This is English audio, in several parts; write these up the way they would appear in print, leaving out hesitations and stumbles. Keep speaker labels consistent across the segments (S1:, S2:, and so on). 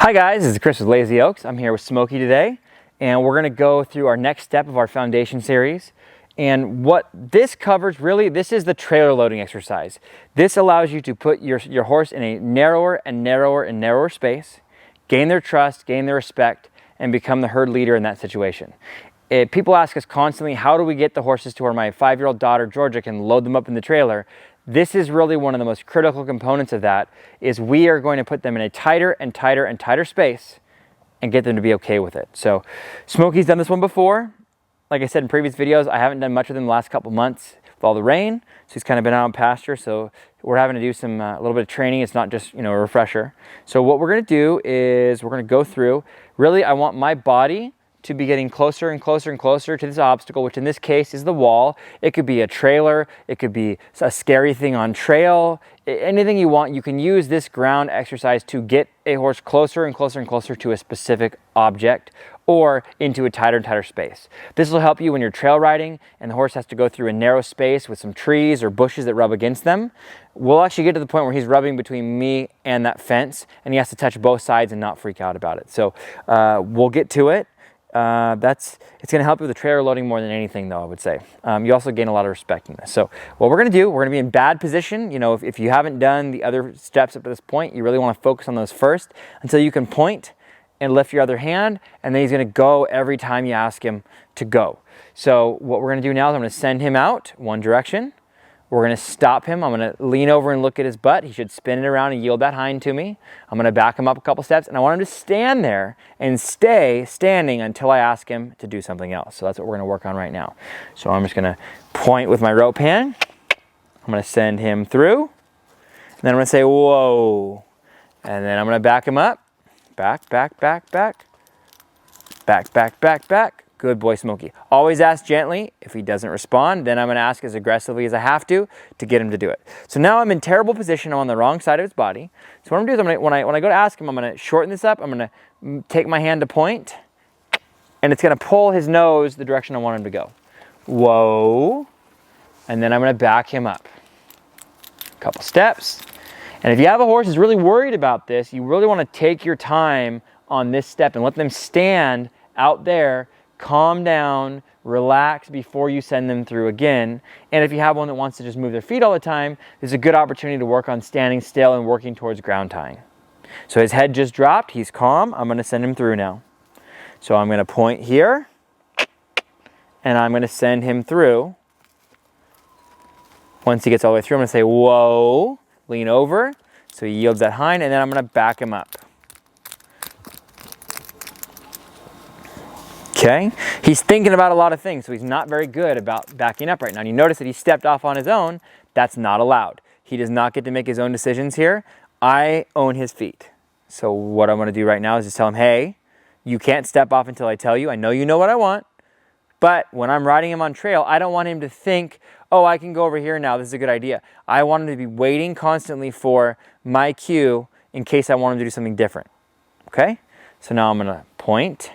S1: Hi guys, this is Chris with Lazy Oaks. I'm here with Smokey today, and we're going to go through our next step of our foundation series. And what this covers, really, this is the trailer loading exercise. This allows you to put your horse in a narrower and narrower and narrower space, gain their trust, gain their respect, and become the herd leader in that situation. People ask us constantly, how do we get the horses to where my 5-year-old daughter, Georgia, can load them up in the trailer? This is really one of the most critical components of that, is we are going to put them in a tighter and tighter and tighter space and get them to be okay with it. So Smokey's done this one before. Like I said in previous videos, I haven't done much with him the last couple months with all the rain. So he's kind of been out on pasture. So we're having to do some a little bit of training. It's not just, a refresher. So what we're going to do is we're going to go through. Really, I want my body to be getting closer and closer and closer to this obstacle, which in this case is the wall. It could be a trailer, it could be a scary thing on trail, anything you want. You can use this ground exercise to get a horse closer and closer and closer to a specific object or into a tighter and tighter space. This will help you when you're trail riding and the horse has to go through a narrow space with some trees or bushes that rub against them. We'll actually get to the point where he's rubbing between me and that fence and he has to touch both sides and not freak out about it. So we'll get to it. It's going to help you with the trailer loading more than anything, though, I would say. You also gain a lot of respect in this. So what we're going to do, we're going to be in bad position. If you haven't done the other steps up to this point, you really want to focus on those first until you can point and lift your other hand, and then he's going to go every time you ask him to go. So what we're going to do now is I'm going to send him out one direction. We're going to stop him. I'm going to lean over and look at his butt. He should spin it around and yield that hind to me. I'm going to back him up a couple steps, and I want him to stand there and stay standing until I ask him to do something else. So that's what we're going to work on right now. So I'm just going to point with my rope hand. I'm going to send him through. And then I'm going to say, whoa. And then I'm going to back him up. Back, back, back, back. Back, back, back, back. Good boy, Smokey. Always ask gently. If he doesn't respond, then I'm going to ask as aggressively as I have to get him to do it. So now I'm in terrible position. I'm on the wrong side of his body. So what I'm going to do is when I go to ask him, I'm going to shorten this up. I'm going to take my hand to point, and it's going to pull his nose the direction I want him to go. Whoa. And then I'm going to back him up. A couple steps. And if you have a horse who's really worried about this, you really want to take your time on this step and let them stand out there. Calm down, relax before you send them through again. And if you have one that wants to just move their feet all the time, there's a good opportunity to work on standing still and working towards ground tying. So his head just dropped, he's calm. I'm going to send him through now. So I'm going to point here, and I'm going to send him through. Once he gets all the way through, I'm going to say, whoa, lean over. So he yields that hind, and then I'm going to back him up. Okay, he's thinking about a lot of things, so he's not very good about backing up right now. And you notice that he stepped off on his own. That's not allowed. He does not get to make his own decisions here. I own his feet. So what I'm going to do right now is just tell him, hey, you can't step off until I tell you. I know you know what I want, but when I'm riding him on trail, I don't want him to think, oh, I can go over here now. This is a good idea. I want him to be waiting constantly for my cue in case I want him to do something different. Okay, so now I'm going to point.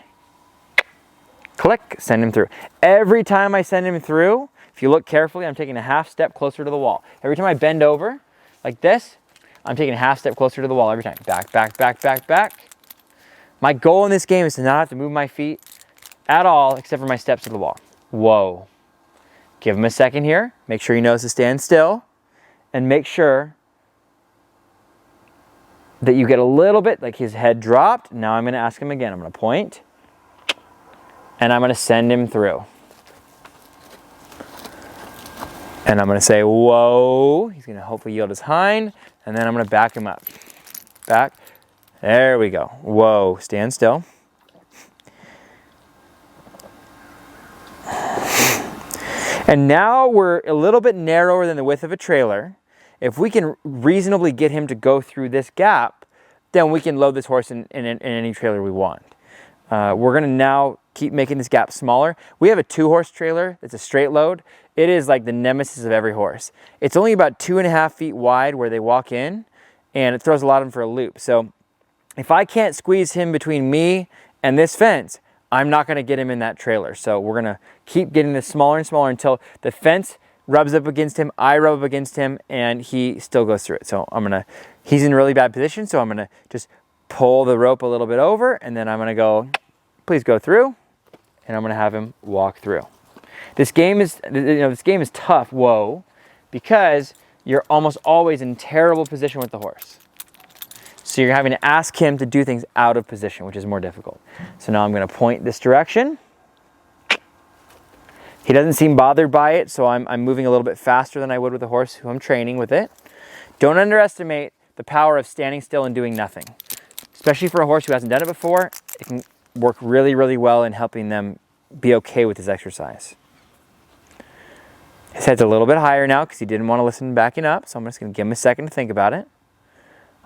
S1: Click, send him through. Every time I send him through, if you look carefully, I'm taking a half step closer to the wall. Every time I bend over like this, I'm taking a half step closer to the wall every time. Back, back, back, back, back. My goal in this game is to not have to move my feet at all except for my steps to the wall. Whoa. Give him a second here. Make sure he knows to stand still. And make sure that you get a little bit, like his head dropped. Now I'm going to ask him again. I'm going to point. And I'm going to send him through. And I'm going to say, whoa. He's going to hopefully yield his hind. And then I'm going to back him up. Back. There we go. Whoa. Stand still. And now we're a little bit narrower than the width of a trailer. If we can reasonably get him to go through this gap, then we can load this horse in any trailer we want. We're going to now keep making this gap smaller. We have a 2-horse trailer. It's a straight load. It is like the nemesis of every horse. It's only about 2.5 feet wide where they walk in, and it throws a lot of them for a loop. So if I can't squeeze him between me and this fence, I'm not going to get him in that trailer. So we're going to keep getting this smaller and smaller until the fence rubs up against him, I rub up against him, and he still goes through it. So he's in a really bad position, so I'm going to just pull the rope a little bit over, and then I'm gonna go, please go through, and I'm gonna have him walk through. This game is, this game is tough, whoa, because you're almost always in terrible position with the horse. So you're having to ask him to do things out of position, which is more difficult. So now I'm gonna point this direction. He doesn't seem bothered by it, so I'm moving a little bit faster than I would with a horse who I'm training with it. Don't underestimate the power of standing still and doing nothing. Especially for a horse who hasn't done it before, it can work really, really well in helping them be okay with this exercise. His head's a little bit higher now because he didn't want to listen backing up, so I'm just going to give him a second to think about it.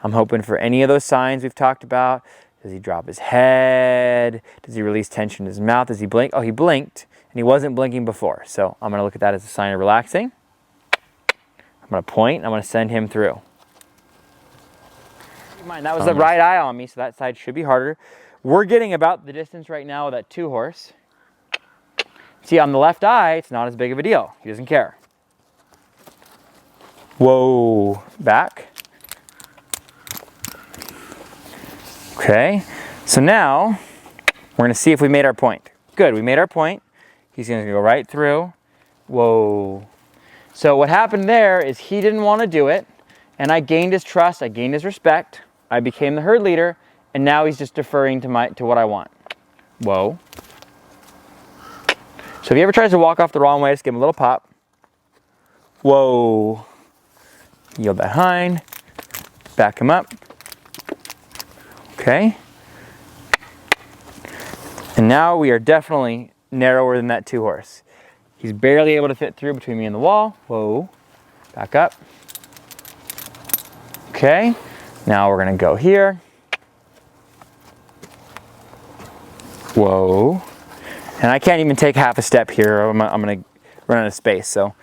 S1: I'm hoping for any of those signs we've talked about. Does he drop his head? Does he release tension in his mouth? Does he blink? Oh, he blinked, and he wasn't blinking before, so I'm going to look at that as a sign of relaxing. I'm going to point, and I'm going to send him through. Keep in mind, that was the right eye on me, so that side should be harder. We're getting about the distance right now with that 2 horse. See, on the left eye, it's not as big of a deal. He doesn't care. Whoa, back. Okay, so now we're gonna see if we made our point. Good, we made our point. He's gonna go right through. Whoa. So what happened there is he didn't wanna do it, and I gained his trust, I gained his respect, I became the herd leader, and now he's just deferring to what I want. Whoa. So if he ever tries to walk off the wrong way, just give him a little pop. Whoa. Yield that hind. Back him up. Okay. And now we are definitely narrower than that 2 horse. He's barely able to fit through between me and the wall. Whoa. Back up. Okay. Now we're going to go here. Whoa. And I can't even take half a step here. I'm going to run out of space. So,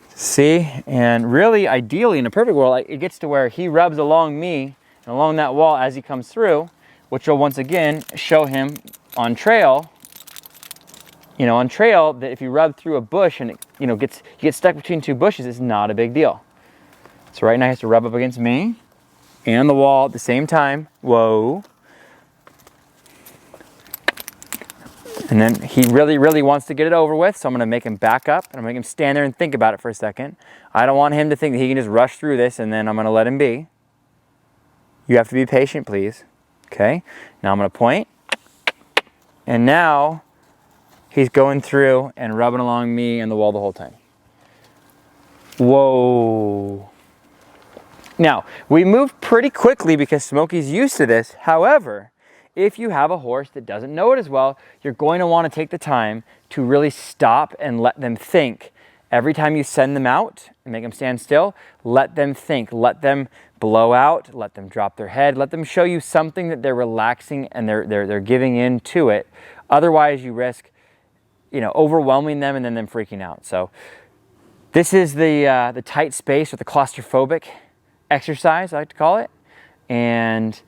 S1: see? And really, ideally, in a perfect world, it gets to where he rubs along me and along that wall as he comes through, which will once again show him on trail, that if you rub through a bush and it, you get stuck between 2 bushes, it's not a big deal. So right now he has to rub up against me and the wall at the same time. Whoa. And then he really, really wants to get it over with, so I'm going to make him back up, and I'm going to make him stand there and think about it for a second. I don't want him to think that he can just rush through this, and then I'm going to let him be. You have to be patient, please. Okay? Now I'm going to point. And now he's going through and rubbing along me and the wall the whole time. Whoa. Now, we moved pretty quickly because Smokey's used to this. However, if you have a horse that doesn't know it as well, you're going to want to take the time to really stop and let them think. Every time you send them out and make them stand still, let them think. Let them blow out, let them drop their head, let them show you something that they're relaxing and they're giving in to it. Otherwise, you risk, overwhelming them and then them freaking out. So this is the tight space or the claustrophobic exercise, I like to call it. And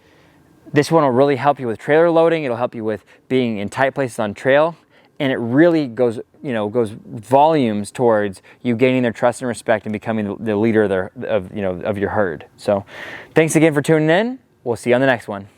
S1: this one will really help you with trailer loading. It'll help you with being in tight places on trail. And it really goes volumes towards you gaining their trust and respect and becoming the leader of your herd. So thanks again for tuning in. We'll see you on the next one.